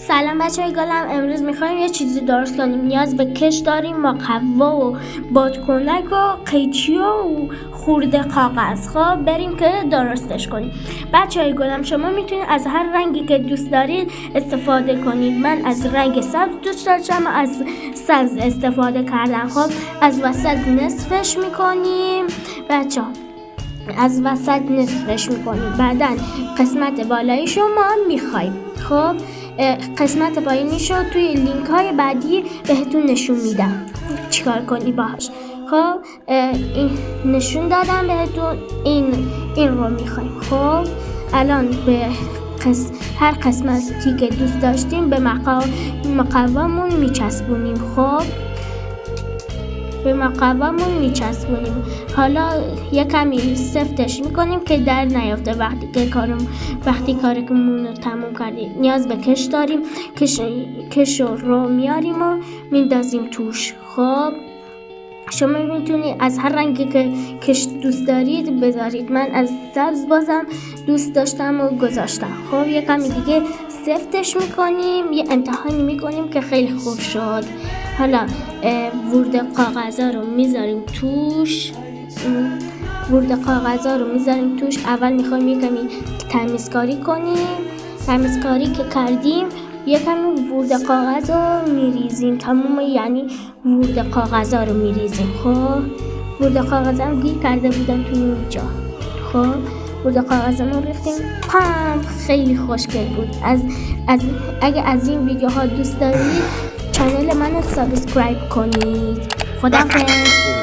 سلام بچه‌های گلم. امروز میخوایم یه چیزی درست کنیم. نیاز به کش داریم، مقوا و بادکنک و قیچی و خورده کاغذ. خب بریم که درستش کنیم. بچه‌های گلم شما میتونید از هر رنگی که دوست دارید استفاده کنید. من از رنگ سبز دوست داشتم و از سبز استفاده کردم. خب از وسط نصفش میکنیم بچه‌ها، از وسط نصفش میکنیم. بعداً قسمت بالاییشو ما میخوایم. خب قسمت پایینیشو توی لینک های بعدی بهتون نشون میدم چیکار کنی باهاش. خب این نشون دادم بهتون. این رو میخوایم. خب الان به هر قسمتی که دوست داشتیم به مقوامون میچسبونیم. خب به مقوامون میچسبونیم. حالا یه کمی سفتش میکنیم که در نیافته. وقتی کارمون رو تموم کردیم نیاز به کش داریم. کش رو میاریم و میندازیم توش. خب شما میتونید از هر رنگی که کش دوست دارید بذارید. من از سبز بازم دوست داشتم و گذاشتم. خب یه کمی دیگه سفتش میکنیم، یه امتحانی میکنیم که خیلی خوب شد. حالا ورده کاغذا رو میذاریم توش. اول میخوایم یه کمی تمیزکاری کنیم. تمیزکاری که کردیم یه کمی ورده کاغذ رو میریزیم. تموم یعنی ورده کاغذا رو میریزیم. خب ورده کاغذ هم گیر کرده بودم توی اونجا. خب ورده کاغذ رو ریختیم. خیلی خوشگل بود. اگه از این ویدیوها دوست دارید چنل منو سابسکرایب کنید. خداحافظ.